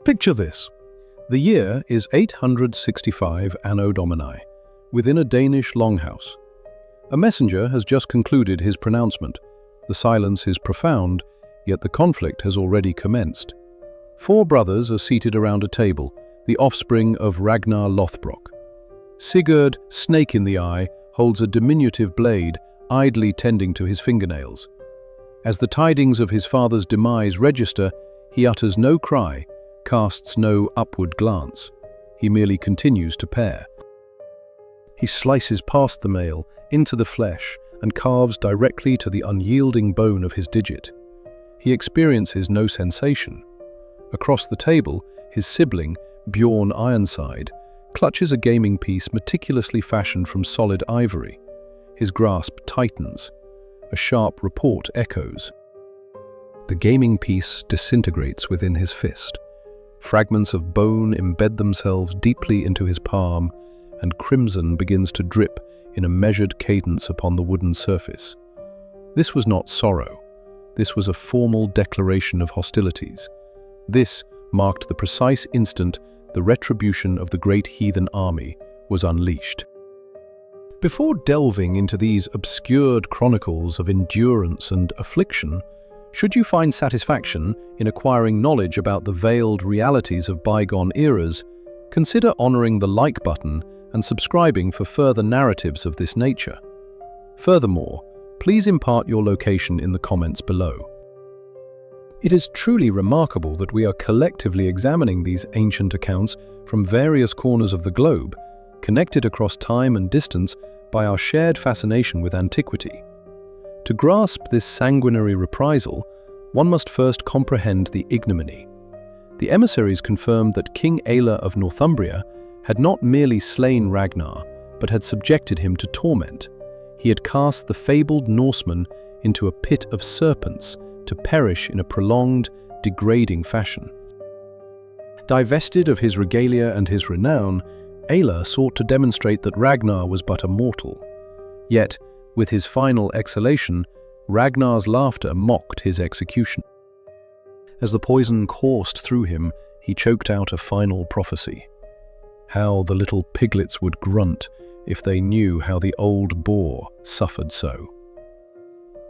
Picture this. The year is 865 Anno Domini, within a Danish longhouse. A messenger has just concluded his pronouncement. The silence is profound, yet the conflict has already commenced. 4 brothers are seated around a table, the offspring of Ragnar Lodbrok. Sigurd, snake in the eye, holds a diminutive blade, idly tending to his fingernails. As the tidings of his father's demise register, he utters no cry, casts no upward glance. He merely continues to pare. He slices past the mail, into the flesh, and carves directly to the unyielding bone of his digit. He experiences no sensation. Across the table, his sibling, Bjorn Ironside, clutches a gaming piece meticulously fashioned from solid ivory. His grasp tightens. A sharp report echoes. The gaming piece disintegrates within his fist. Fragments of bone embed themselves deeply into his palm, and crimson begins to drip in a measured cadence upon the wooden surface. This was not sorrow. This was a formal declaration of hostilities. This marked the precise instant the retribution of the great heathen army was unleashed. Before delving into these obscured chronicles of endurance and affliction, should you find satisfaction in acquiring knowledge about the veiled realities of bygone eras, consider honoring the like button and subscribing for further narratives of this nature. Furthermore, please impart your location in the comments below. It is truly remarkable that we are collectively examining these ancient accounts from various corners of the globe, connected across time and distance by our shared fascination with antiquity. To grasp this sanguinary reprisal, one must first comprehend the ignominy. The emissaries confirmed that King Águila of Northumbria had not merely slain Ragnar, but had subjected him to torment. He had cast the fabled Norseman into a pit of serpents to perish in a prolonged, degrading fashion. Divested of his regalia and his renown, Águila sought to demonstrate that Ragnar was but a mortal. Yet, with his final exhalation, Ragnar's laughter mocked his execution. As the poison coursed through him, he choked out a final prophecy. How the little piglets would grunt if they knew how the old boar suffered so.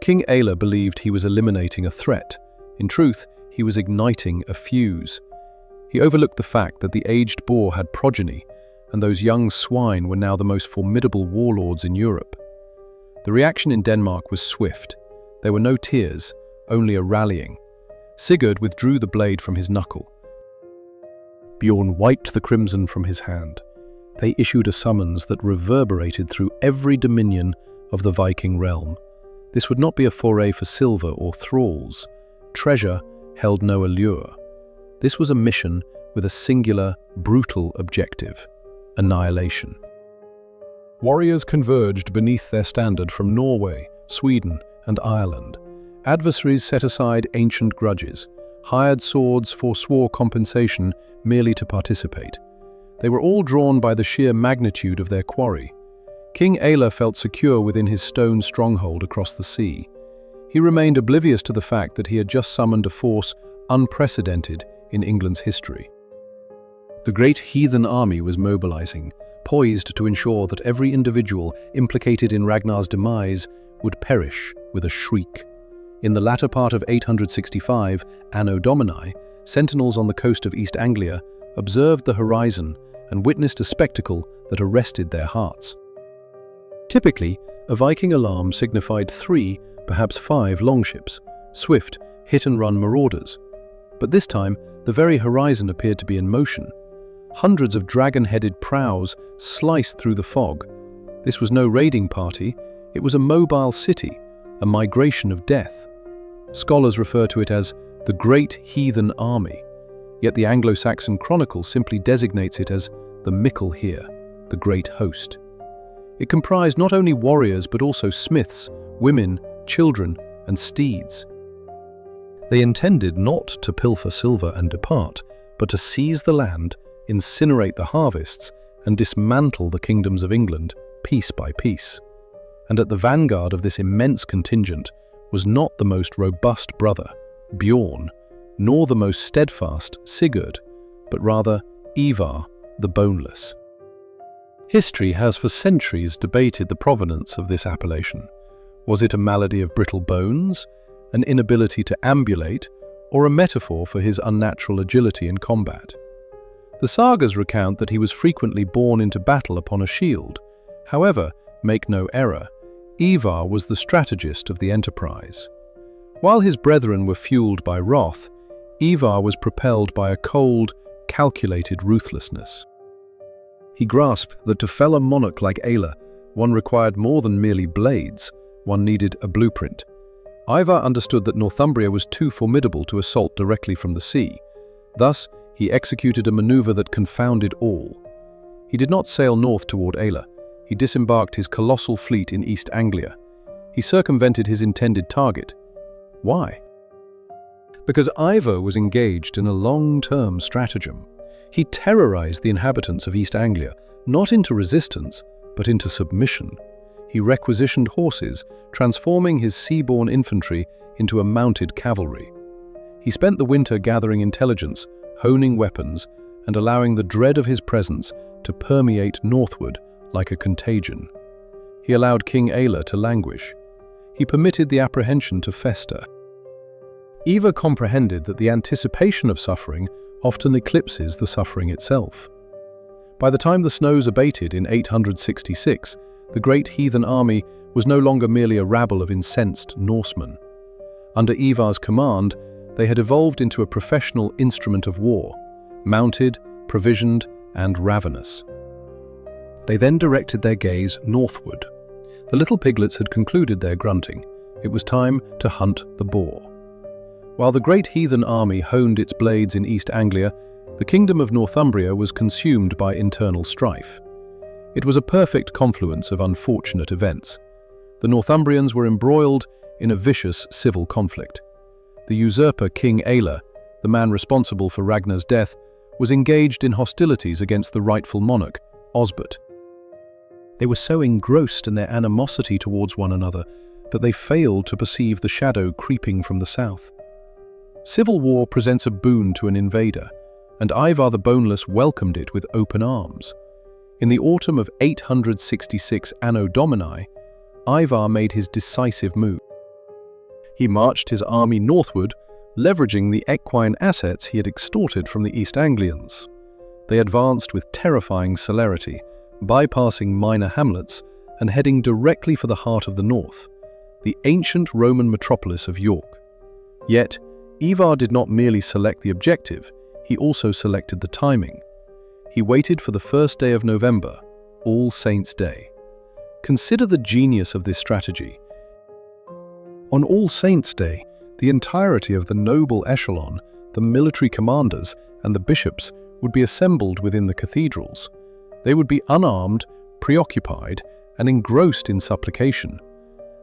King Águila believed he was eliminating a threat. In truth, he was igniting a fuse. He overlooked the fact that the aged boar had progeny, and those young swine were now the most formidable warlords in Europe. The reaction in Denmark was swift. There were no tears, only a rallying. Sigurd withdrew the blade from his knuckle. Bjorn wiped the crimson from his hand. They issued a summons that reverberated through every dominion of the Viking realm. This would not be a foray for silver or thralls. Treasure held no allure. This was a mission with a singular, brutal objective: annihilation. Warriors converged beneath their standard from Norway, Sweden, and Ireland. Adversaries set aside ancient grudges. Hired swords forswore compensation merely to participate. They were all drawn by the sheer magnitude of their quarry. King Águila felt secure within his stone stronghold across the sea. He remained oblivious to the fact that he had just summoned a force unprecedented in England's history. The great heathen army was mobilizing, poised to ensure that every individual implicated in Ragnar's demise would perish with a shriek. In the latter part of 865, Anno Domini, sentinels on the coast of East Anglia observed the horizon and witnessed a spectacle that arrested their hearts. Typically, a Viking alarm signified 3, perhaps 5 longships, swift, hit-and-run marauders. But this time, the very horizon appeared to be in motion. Hundreds of dragon-headed prows sliced through the fog. This was no raiding party, it was a mobile city, a migration of death. Scholars refer to it as the Great Heathen Army, yet the Anglo-Saxon Chronicle simply designates it as the Mickle Heer, the Great Host. It comprised not only warriors but also smiths, women, children, and steeds. They intended not to pilfer silver and depart, but to seize the land, incinerate the harvests, and dismantle the kingdoms of England, piece by piece. And at the vanguard of this immense contingent was not the most robust brother, Bjorn, nor the most steadfast, Sigurd, but rather Ivar, the boneless. History has for centuries debated the provenance of this appellation. Was it a malady of brittle bones, an inability to ambulate, or a metaphor for his unnatural agility in combat? The sagas recount that he was frequently borne into battle upon a shield. However, make no error, Ivar was the strategist of the enterprise. While his brethren were fueled by wrath, Ivar was propelled by a cold, calculated ruthlessness. He grasped that to fell a monarch like Águila, one required more than merely blades, one needed a blueprint. Ivar understood that Northumbria was too formidable to assault directly from the sea. Thus, he executed a maneuver that confounded all. He did not sail north toward Águila. He disembarked his colossal fleet in East Anglia. He circumvented his intended target. Why? Because Ivar was engaged in a long-term stratagem. He terrorized the inhabitants of East Anglia, not into resistance, but into submission. He requisitioned horses, transforming his sea-borne infantry into a mounted cavalry. He spent the winter gathering intelligence, honing weapons, and allowing the dread of his presence to permeate northward like a contagion. He allowed King Águila to languish. He permitted the apprehension to fester. Ivar comprehended that the anticipation of suffering often eclipses the suffering itself. By the time the snows abated in 866, the great heathen army was no longer merely a rabble of incensed Norsemen. Under Ivar's command, they had evolved into a professional instrument of war, mounted, provisioned, and ravenous. They then directed their gaze northward. The little piglets had concluded their grunting. It was time to hunt the boar. While the great heathen army honed its blades in East Anglia, the kingdom of Northumbria was consumed by internal strife. It was a perfect confluence of unfortunate events. The Northumbrians were embroiled in a vicious civil conflict. The usurper King Águila, the man responsible for Ragnar's death, was engaged in hostilities against the rightful monarch, Osbert. They were so engrossed in their animosity towards one another that they failed to perceive the shadow creeping from the south. Civil war presents a boon to an invader, and Ivar the Boneless welcomed it with open arms. In the autumn of 866 Anno Domini, Ivar made his decisive move. He marched his army northward, leveraging the equine assets he had extorted from the East Anglians. They advanced with terrifying celerity, bypassing minor hamlets and heading directly for the heart of the north, the ancient Roman metropolis of York. Yet, Ivar did not merely select the objective, he also selected the timing. He waited for the first day of November, All Saints' Day. Consider the genius of this strategy. On All Saints' Day, the entirety of the noble echelon, the military commanders, and the bishops would be assembled within the cathedrals. They would be unarmed, preoccupied, and engrossed in supplication.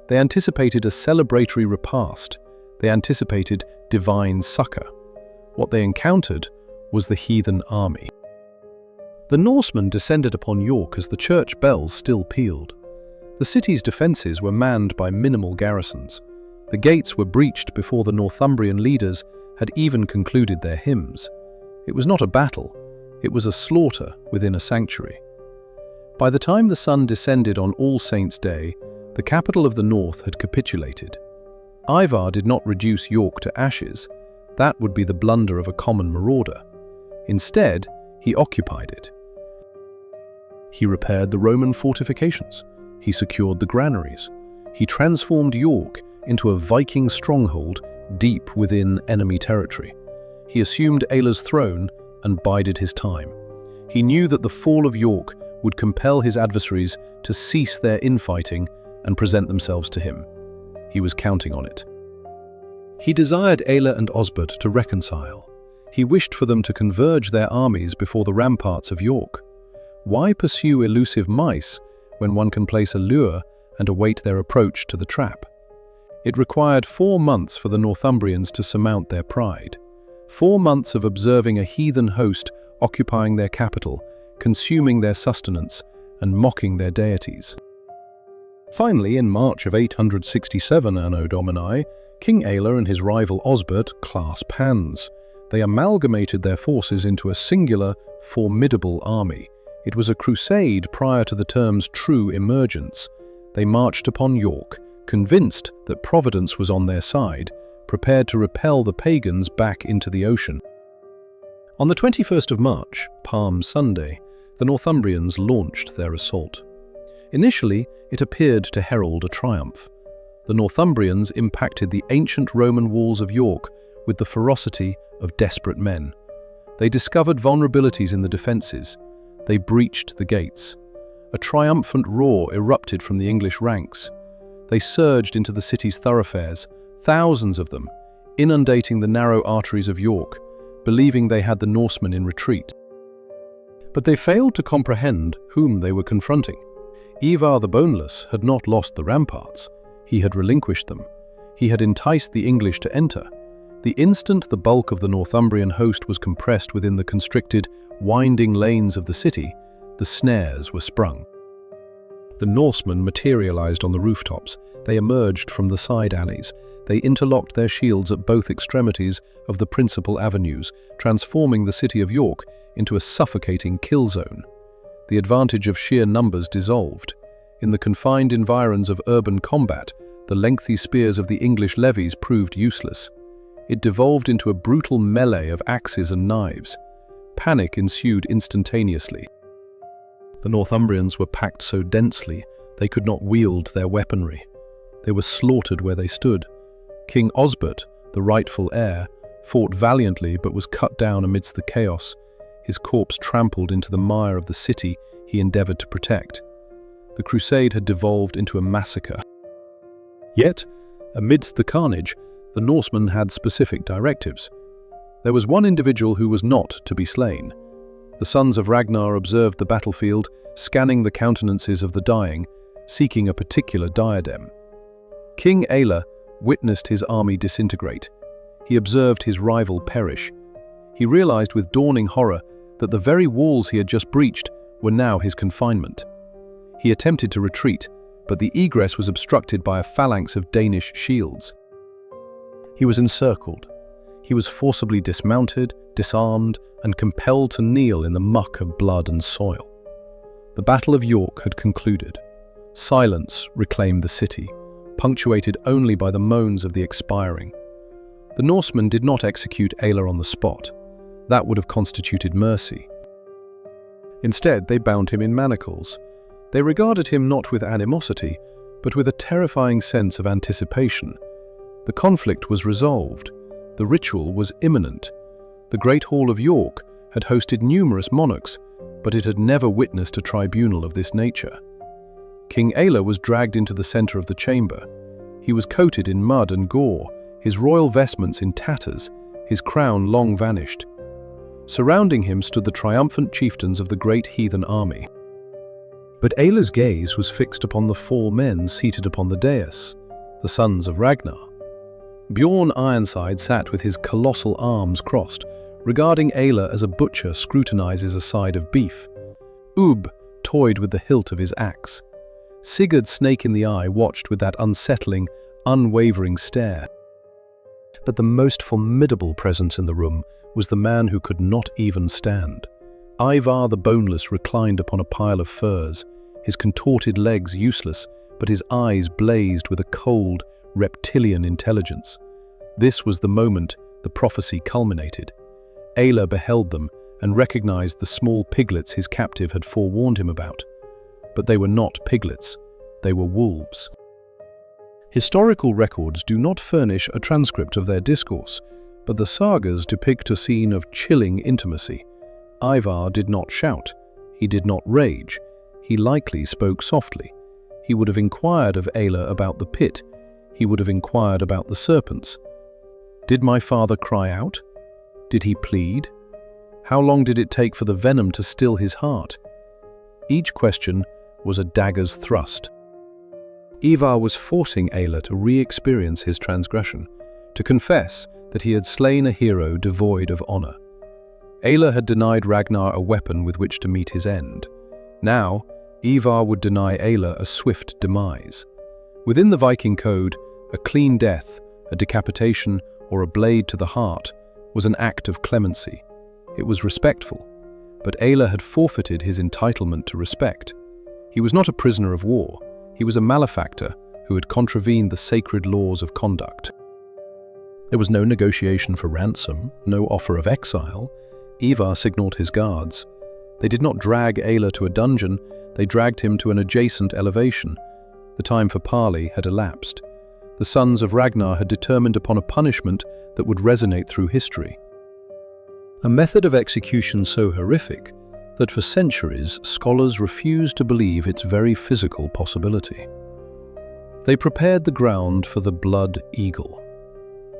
They anticipated a celebratory repast. They anticipated divine succor. What they encountered was the heathen army. The Norsemen descended upon York as the church bells still pealed. The city's defences were manned by minimal garrisons. The gates were breached before the Northumbrian leaders had even concluded their hymns. It was not a battle, it was a slaughter within a sanctuary. By the time the sun descended on All Saints' Day, the capital of the north had capitulated. Ivar did not reduce York to ashes. That would be the blunder of a common marauder. Instead, he occupied it. He repaired the Roman fortifications. He secured the granaries. He transformed York into a Viking stronghold deep within enemy territory. He assumed Águila's throne and bided his time. He knew that the fall of York would compel his adversaries to cease their infighting and present themselves to him. He was counting on it. He desired Águila and Osbert to reconcile. He wished for them to converge their armies before the ramparts of York. Why pursue elusive mice when one can place a lure and await their approach to the trap? It required 4 months for the Northumbrians to surmount their pride. 4 months of observing a heathen host occupying their capital, consuming their sustenance, and mocking their deities. Finally, in March of 867 Anno Domini, King Águila and his rival Osbert clasped hands. They amalgamated their forces into a singular, formidable army. It was a crusade prior to the term's true emergence. They marched upon York, convinced that Providence was on their side, prepared to repel the pagans back into the ocean. On the 21st of March, Palm Sunday, the Northumbrians launched their assault. Initially, it appeared to herald a triumph. The Northumbrians impacted the ancient Roman walls of York with the ferocity of desperate men. They discovered vulnerabilities in the defences. They breached the gates. A triumphant roar erupted from the English ranks. They surged into the city's thoroughfares, thousands of them, inundating the narrow arteries of York, believing they had the Norsemen in retreat. But they failed to comprehend whom they were confronting. Ivar the Boneless had not lost the ramparts. He had relinquished them. He had enticed the English to enter. The instant the bulk of the Northumbrian host was compressed within the constricted, winding lanes of the city, the snares were sprung. The Norsemen materialized on the rooftops. They emerged from the side alleys. They interlocked their shields at both extremities of the principal avenues, transforming the city of York into a suffocating kill zone. The advantage of sheer numbers dissolved. In the confined environs of urban combat, the lengthy spears of the English levies proved useless. It devolved into a brutal melee of axes and knives. Panic ensued instantaneously. The Northumbrians were packed so densely they could not wield their weaponry. They were slaughtered where they stood. King Osbert, the rightful heir, fought valiantly but was cut down amidst the chaos, his corpse trampled into the mire of the city he endeavoured to protect. The crusade had devolved into a massacre. Yet, amidst the carnage, the Norsemen had specific directives. There was one individual who was not to be slain. The sons of Ragnar observed the battlefield, scanning the countenances of the dying, seeking a particular diadem. King Aelle witnessed his army disintegrate. He observed his rival perish. He realized with dawning horror that the very walls he had just breached were now his confinement. He attempted to retreat, but the egress was obstructed by a phalanx of Danish shields. He was encircled. He was forcibly dismounted, disarmed, and compelled to kneel in the muck of blood and soil. The Battle of York had concluded. Silence reclaimed the city, punctuated only by the moans of the expiring. The Norsemen did not execute Aelle on the spot. That would have constituted mercy. Instead, they bound him in manacles. They regarded him not with animosity, but with a terrifying sense of anticipation. The conflict was resolved. The ritual was imminent. The Great Hall of York had hosted numerous monarchs, but it had never witnessed a tribunal of this nature. King Aelle was dragged into the center of the chamber. He was coated in mud and gore, his royal vestments in tatters, his crown long vanished. Surrounding him stood the triumphant chieftains of the great heathen army. But Aelle's gaze was fixed upon the four men seated upon the dais, the sons of Ragnar. Bjorn Ironside sat with his colossal arms crossed, regarding Aelle as a butcher scrutinizes a side of beef. Ub toyed with the hilt of his axe. Sigurd Snake in the Eye watched with that unsettling, unwavering stare. But the most formidable presence in the room was the man who could not even stand. Ivar the Boneless reclined upon a pile of furs, his contorted legs useless, but his eyes blazed with a cold, reptilian intelligence. This was the moment the prophecy culminated. Aelle beheld them and recognized the small piglets his captive had forewarned him about. But they were not piglets, they were wolves. Historical records do not furnish a transcript of their discourse, but the sagas depict a scene of chilling intimacy. Ivar did not shout, he did not rage, he likely spoke softly. He would have inquired of Aelle about the pit, he would have inquired about the serpents. Did my father cry out? Did he plead? How long did it take for the venom to still his heart? Each question was a dagger's thrust. Ivar was forcing Aelle to re-experience his transgression, to confess that he had slain a hero devoid of honor. Aelle had denied Ragnar a weapon with which to meet his end. Now, Ivar would deny Aelle a swift demise. Within the Viking code, a clean death, a decapitation, or a blade to the heart was an act of clemency. It was respectful, but Ála had forfeited his entitlement to respect. He was not a prisoner of war, he was a malefactor who had contravened the sacred laws of conduct. There was no negotiation for ransom, no offer of exile. Ivar signaled his guards. They did not drag Ála to a dungeon, they dragged him to an adjacent elevation. The time for parley had elapsed. The sons of Ragnar had determined upon a punishment that would resonate through history. A method of execution so horrific that for centuries scholars refused to believe its very physical possibility. They prepared the ground for the blood eagle.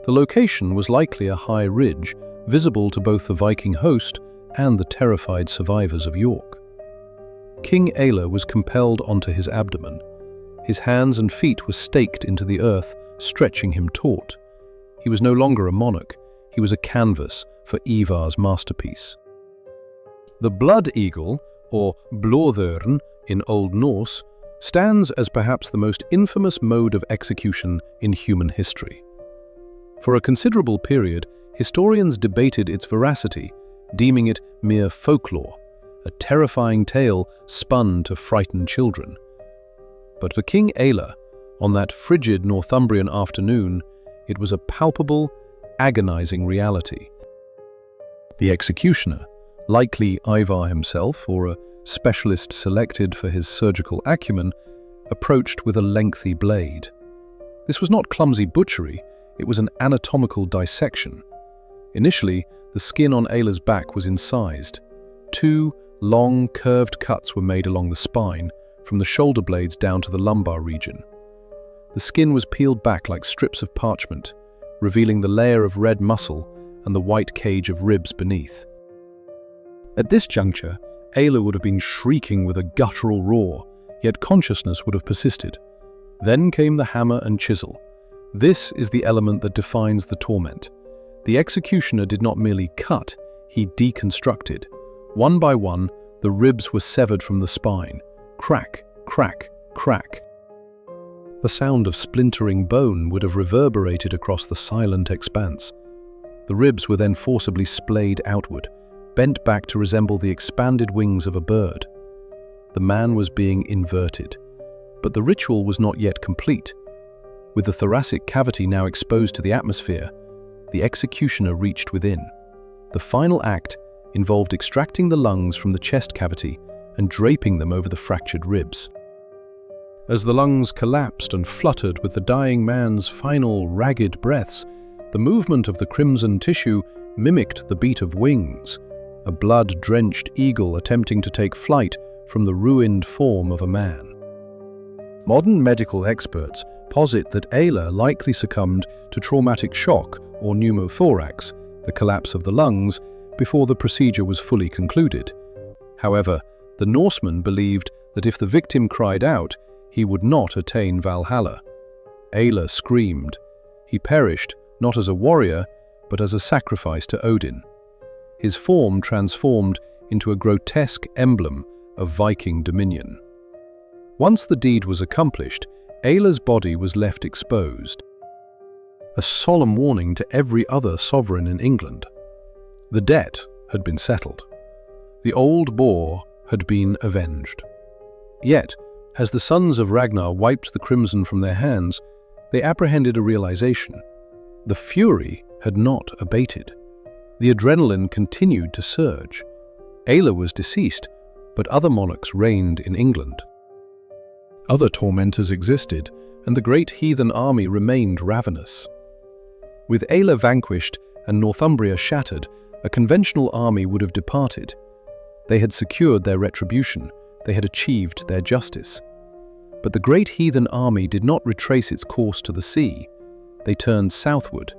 The location was likely a high ridge, visible to both the Viking host and the terrified survivors of York. King Ála was compelled onto his abdomen. His hands and feet were staked into the earth, stretching him taut. He was no longer a monarch, he was a canvas for Ivar's masterpiece. The blood eagle, or blóðurinn in Old Norse, stands as perhaps the most infamous mode of execution in human history. For a considerable period, historians debated its veracity, deeming it mere folklore, a terrifying tale spun to frighten children. But for King Ála, on that frigid Northumbrian afternoon, it was a palpable, agonizing reality. The executioner, likely Ivar himself or a specialist selected for his surgical acumen, approached with a lengthy blade. This was not clumsy butchery, it was an anatomical dissection. Initially, the skin on Ála's back was incised. 2 long, curved cuts were made along the spine, from the shoulder blades down to the lumbar region. The skin was peeled back like strips of parchment, revealing the layer of red muscle and the white cage of ribs beneath. At this juncture, Ála would have been shrieking with a guttural roar, yet consciousness would have persisted. Then came the hammer and chisel. This is the element that defines the torment. The executioner did not merely cut, he deconstructed. One by one, the ribs were severed from the spine. Crack, crack, crack. The sound of splintering bone would have reverberated across the silent expanse. The ribs were then forcibly splayed outward, bent back to resemble the expanded wings of a bird. The man was being inverted, but the ritual was not yet complete. With the thoracic cavity now exposed to the atmosphere, the executioner reached within. The final act involved extracting the lungs from the chest cavity and draping them over the fractured ribs. As the lungs collapsed and fluttered with the dying man's final ragged breaths, the movement of the crimson tissue mimicked the beat of wings, a blood-drenched eagle attempting to take flight from the ruined form of a man. Modern medical experts posit that Ála likely succumbed to traumatic shock or pneumothorax, the collapse of the lungs, before the procedure was fully concluded. However, the Norsemen believed that if the victim cried out, he would not attain Valhalla. Ála screamed. He perished not as a warrior, but as a sacrifice to Odin. His form transformed into a grotesque emblem of Viking dominion. Once the deed was accomplished, Ála's body was left exposed, a solemn warning to every other sovereign in England. The debt had been settled. The old boar had been avenged. Yet, as the sons of Ragnar wiped the crimson from their hands, they apprehended a realization. The fury had not abated. The adrenaline continued to surge. Ála was deceased, but other monarchs reigned in England. Other tormentors existed, and the great heathen army remained ravenous. With Ála vanquished and Northumbria shattered, a conventional army would have departed. They had secured their retribution, they had achieved their justice. But the great heathen army did not retrace its course to the sea. They turned southward.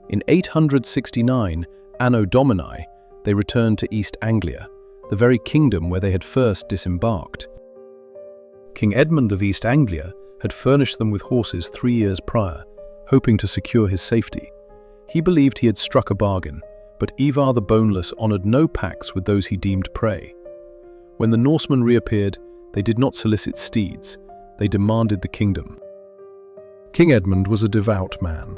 In 869, Anno Domini, they returned to East Anglia, the very kingdom where they had first disembarked. King Edmund of East Anglia had furnished them with horses 3 years prior, hoping to secure his safety. He believed he had struck a bargain, but Ivar the Boneless honored no pacts with those he deemed prey. When the Norsemen reappeared, they did not solicit steeds, they demanded the kingdom. King Edmund was a devout man,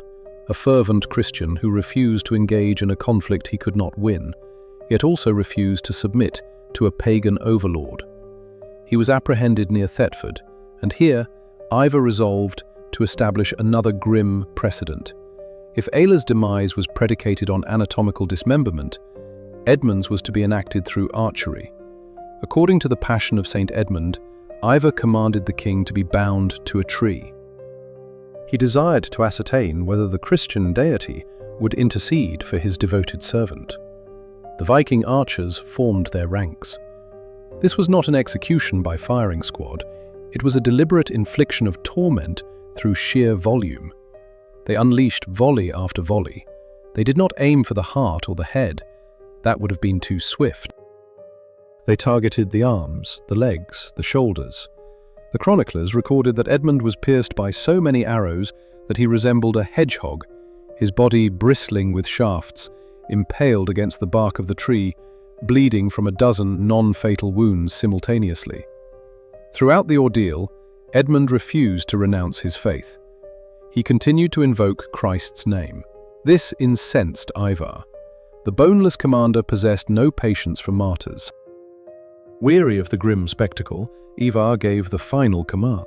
a fervent Christian who refused to engage in a conflict he could not win, yet also refused to submit to a pagan overlord. He was apprehended near Thetford, and here Ivar resolved to establish another grim precedent. If Eilar's demise was predicated on anatomical dismemberment, Edmund's was to be enacted through archery. According to the Passion of Saint Edmund, Ivar commanded the king to be bound to a tree. He desired to ascertain whether the Christian deity would intercede for his devoted servant. The Viking archers formed their ranks. This was not an execution by firing squad, it was a deliberate infliction of torment through sheer volume. They unleashed volley after volley. They did not aim for the heart or the head. That would have been too swift. They targeted the arms, the legs, the shoulders. The chroniclers recorded that Edmund was pierced by so many arrows that he resembled a hedgehog, his body bristling with shafts, impaled against the bark of the tree, bleeding from a dozen non-fatal wounds simultaneously. Throughout the ordeal, Edmund refused to renounce his faith. He continued to invoke Christ's name. This incensed Ivar. The boneless commander possessed no patience for martyrs. Weary of the grim spectacle, Ivar gave the final command.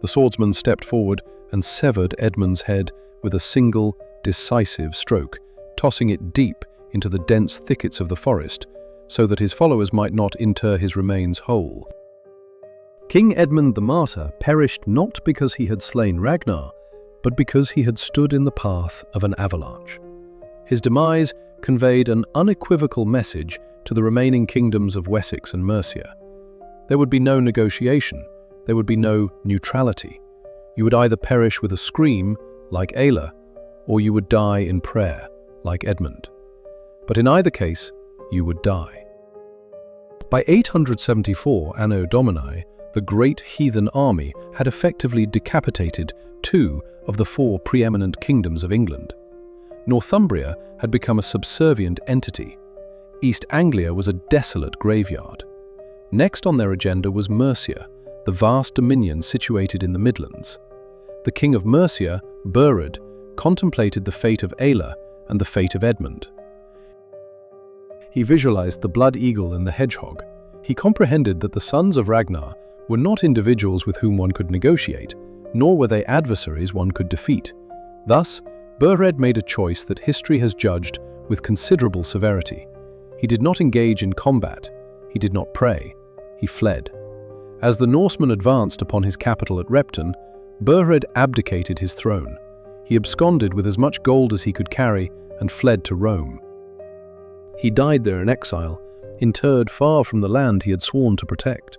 The swordsman stepped forward and severed Edmund's head with a single, decisive stroke, tossing it deep into the dense thickets of the forest, so that his followers might not inter his remains whole. King Edmund the Martyr perished not because he had slain Ragnar, but because he had stood in the path of an avalanche. His demise conveyed an unequivocal message to the remaining kingdoms of Wessex and Mercia. There would be no negotiation, there would be no neutrality. You would either perish with a scream, like Eilar, or you would die in prayer, like Edmund. But in either case, you would die. By 874 Anno Domini, the great heathen army had effectively decapitated 2 of the 4 preeminent kingdoms of England. Northumbria had become a subservient entity. East Anglia was a desolate graveyard. Next on their agenda was Mercia, the vast dominion situated in the Midlands. The king of Mercia, Burred, contemplated the fate of Eilar and the fate of Edmund. He visualized the blood eagle and the hedgehog. He comprehended that the sons of Ragnar were not individuals with whom one could negotiate, nor were they adversaries one could defeat. Thus, Burred made a choice that history has judged with considerable severity. He did not engage in combat. He did not pray. He fled. As the Norsemen advanced upon his capital at Repton, Burred abdicated his throne. He absconded with as much gold as he could carry and fled to Rome. He died there in exile, interred far from the land he had sworn to protect.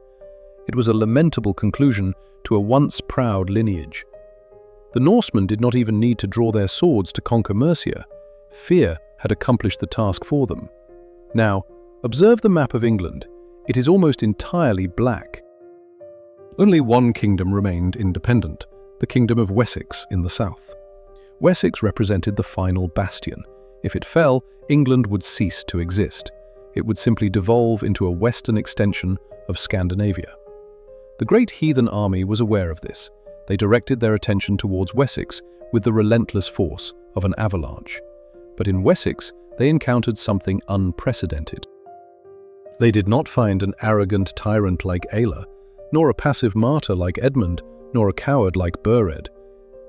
It was a lamentable conclusion to a once proud lineage. The Norsemen did not even need to draw their swords to conquer Mercia. Fear had accomplished the task for them. Now, observe the map of England. It is almost entirely black. Only one kingdom remained independent, the kingdom of Wessex in the south. Wessex represented the final bastion. If it fell, England would cease to exist. It would simply devolve into a western extension of Scandinavia. The great heathen army was aware of this. They directed their attention towards Wessex with the relentless force of an avalanche. But in Wessex, they encountered something unprecedented. They did not find an arrogant tyrant like Eilar, nor a passive martyr like Edmund, nor a coward like Burred.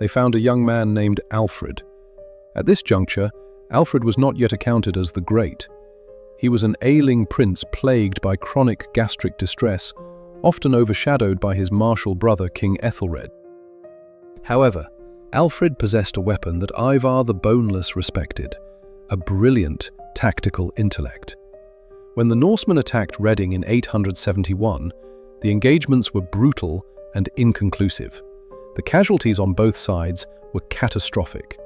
They found a young man named Alfred. At this juncture, Alfred was not yet accounted as the Great. He was an ailing prince plagued by chronic gastric distress, often overshadowed by his martial brother King Ethelred. However, Alfred possessed a weapon that Ivar the Boneless respected, a brilliant tactical intellect. When the Norsemen attacked Reading in 871, the engagements were brutal and inconclusive. The casualties on both sides were catastrophic.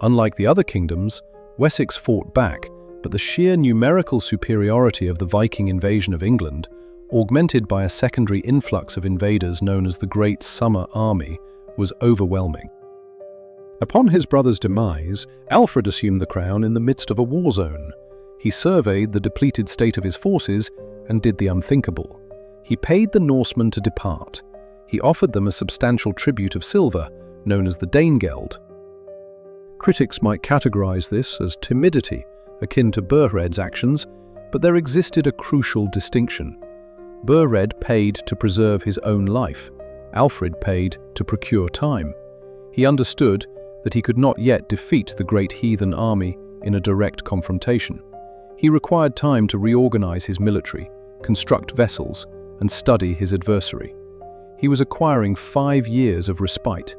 Unlike the other kingdoms, Wessex fought back, but the sheer numerical superiority of the Viking invasion of England, augmented by a secondary influx of invaders known as the Great Summer Army, was overwhelming. Upon his brother's demise, Alfred assumed the crown in the midst of a war zone. He surveyed the depleted state of his forces and did the unthinkable. He paid the Norsemen to depart. He offered them a substantial tribute of silver, known as the Danegeld. Critics might categorize this as timidity, akin to Burred's actions, but there existed a crucial distinction. Burred paid to preserve his own life. Alfred paid to procure time. He understood that he could not yet defeat the great heathen army in a direct confrontation. He required time to reorganize his military, construct vessels, and study his adversary. He was acquiring 5 years of respite.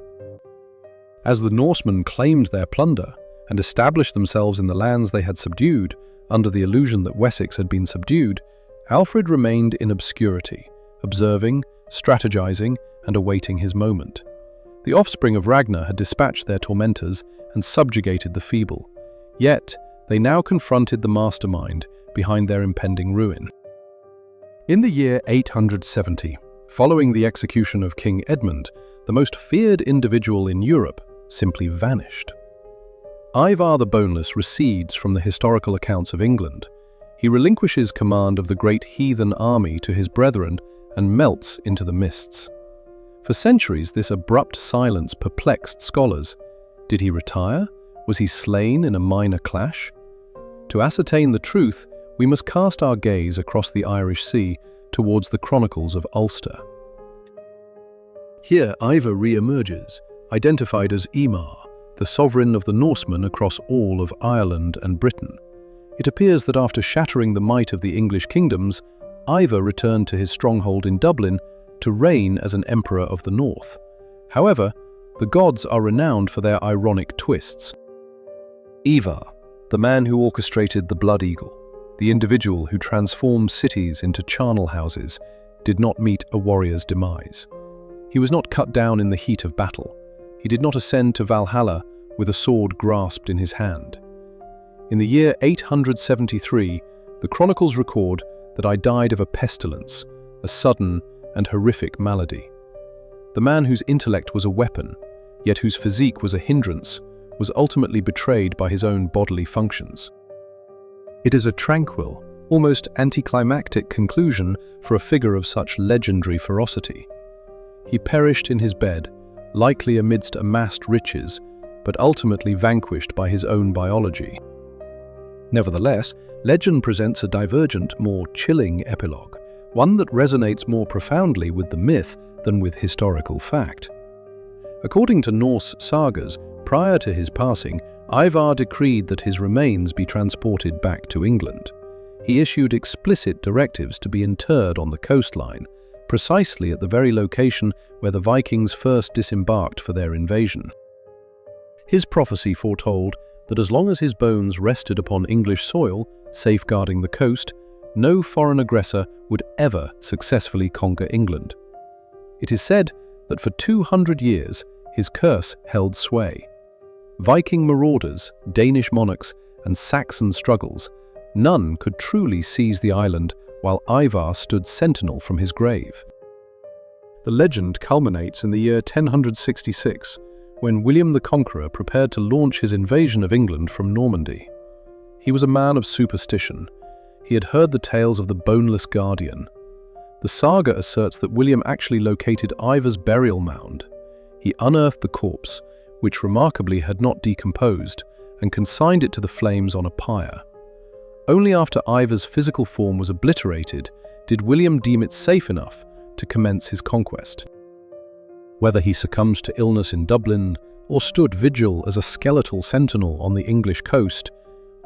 As the Norsemen claimed their plunder and established themselves in the lands they had subdued, under the illusion that Wessex had been subdued, Alfred remained in obscurity, observing, strategizing, and awaiting his moment. The offspring of Ragnar had dispatched their tormentors and subjugated the feeble. Yet, they now confronted the mastermind behind their impending ruin. In the year 870, following the execution of King Edmund, the most feared individual in Europe simply vanished. Ivar the Boneless recedes from the historical accounts of England. He relinquishes command of the great heathen army to his brethren and melts into the mists. For centuries, this abrupt silence perplexed scholars. Did he retire? Was he slain in a minor clash? To ascertain the truth, we must cast our gaze across the Irish Sea towards the chronicles of Ulster. Here Ivar re-emerges, identified as Emar, the sovereign of the Norsemen across all of Ireland and Britain. It appears that after shattering the might of the English kingdoms, Ivar returned to his stronghold in Dublin to reign as an emperor of the north. However, the gods are renowned for their ironic twists. Ivar, the man who orchestrated the Blood Eagle, the individual who transformed cities into charnel houses, did not meet a warrior's demise. He was not cut down in the heat of battle. He did not ascend to Valhalla with a sword grasped in his hand. In the year 873, the chronicles record that I died of a pestilence, a sudden and horrific malady. The man whose intellect was a weapon, yet whose physique was a hindrance, was ultimately betrayed by his own bodily functions. It is a tranquil, almost anticlimactic conclusion for a figure of such legendary ferocity. He perished in his bed, likely amidst amassed riches, but ultimately vanquished by his own biology. Nevertheless, legend presents a divergent, more chilling epilogue, one that resonates more profoundly with the myth than with historical fact. According to Norse sagas, prior to his passing, Ivar decreed that his remains be transported back to England. He issued explicit directives to be interred on the coastline, precisely at the very location where the Vikings first disembarked for their invasion. His prophecy foretold that as long as his bones rested upon English soil, safeguarding the coast, no foreign aggressor would ever successfully conquer England. It is said that for 200 years, his curse held sway. Viking marauders, Danish monarchs, and Saxon struggles, none could truly seize the island while Ivar stood sentinel from his grave. The legend culminates in the year 1066, when William the Conqueror prepared to launch his invasion of England from Normandy. He was a man of superstition. He had heard the tales of the boneless guardian. The saga asserts that William actually located Ivar's burial mound. He unearthed the corpse, which remarkably had not decomposed, and consigned it to the flames on a pyre. Only after Ivar's physical form was obliterated did William deem it safe enough to commence his conquest. Whether he succumbed to illness in Dublin or stood vigil as a skeletal sentinel on the English coast,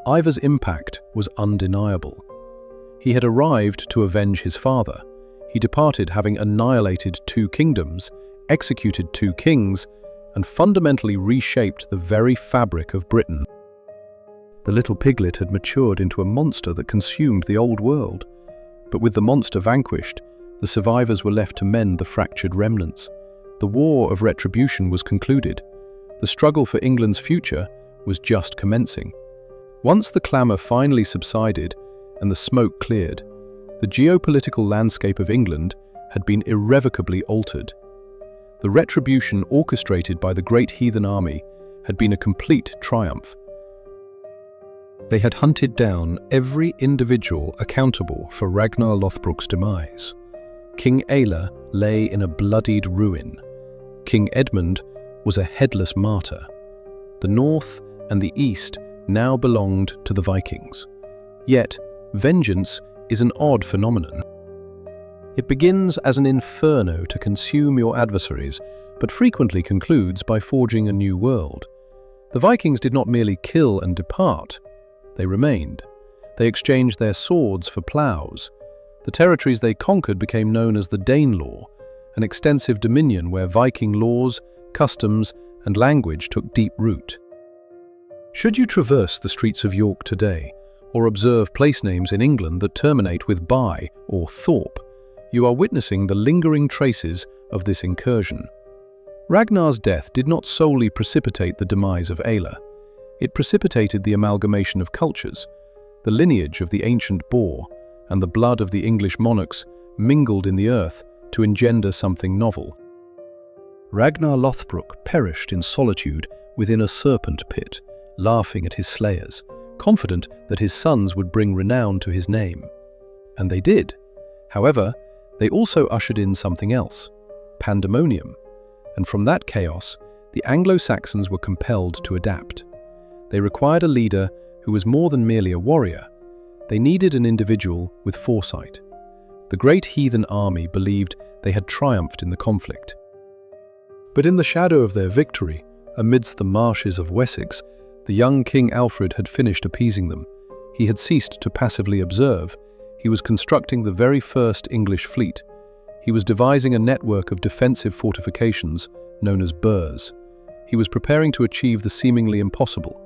Ivar's impact was undeniable. He had arrived to avenge his father. He departed having annihilated 2 kingdoms, executed 2 kings, and fundamentally reshaped the very fabric of Britain. The little piglet had matured into a monster that consumed the old world. But with the monster vanquished, the survivors were left to mend the fractured remnants. The war of retribution was concluded. The struggle for England's future was just commencing. Once the clamour finally subsided and the smoke cleared, the geopolitical landscape of England had been irrevocably altered. The retribution orchestrated by the great heathen army had been a complete triumph. They had hunted down every individual accountable for Ragnar Lodbrok's demise. King Aelle lay in a bloodied ruin. King Edmund was a headless martyr. The north and the east now belonged to the Vikings. Yet, vengeance is an odd phenomenon. It begins as an inferno to consume your adversaries, but frequently concludes by forging a new world. The Vikings did not merely kill and depart, they remained. They exchanged their swords for ploughs. The territories they conquered became known as the Danelaw, an extensive dominion where Viking laws, customs, and language took deep root. Should you traverse the streets of York today, or observe place names in England that terminate with by or thorpe, you are witnessing the lingering traces of this incursion. Ragnar's death did not solely precipitate the demise of Águila. It precipitated the amalgamation of cultures. The lineage of the ancient boar and the blood of the English monarchs mingled in the earth to engender something novel. Ragnar Lodbrok perished in solitude within a serpent pit, laughing at his slayers, confident that his sons would bring renown to his name. And they did. However, they also ushered in something else, pandemonium. And from that chaos, the Anglo-Saxons were compelled to adapt. They required a leader who was more than merely a warrior. They needed an individual with foresight. The great heathen army believed they had triumphed in the conflict. But in the shadow of their victory, amidst the marshes of Wessex, the young King Alfred had finished appeasing them. He had ceased to passively observe. He was constructing the very first English fleet. He was devising a network of defensive fortifications known as burhs. He was preparing to achieve the seemingly impossible,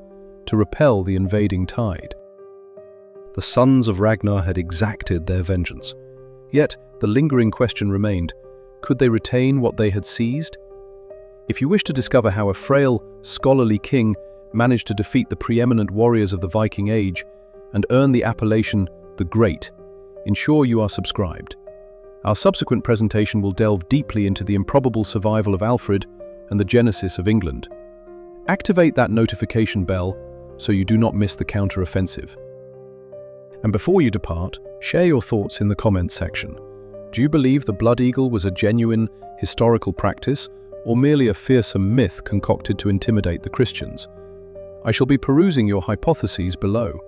to repel the invading tide. The sons of Ragnar had exacted their vengeance. Yet the lingering question remained, could they retain what they had seized? If you wish to discover how a frail, scholarly king managed to defeat the preeminent warriors of the Viking Age and earn the appellation the Great, ensure you are subscribed. Our subsequent presentation will delve deeply into the improbable survival of Alfred and the genesis of England. Activate that notification bell so you do not miss the counter-offensive. And before you depart, share your thoughts in the comments section. Do you believe the blood eagle was a genuine historical practice or merely a fearsome myth concocted to intimidate the Christians? I shall be perusing your hypotheses below.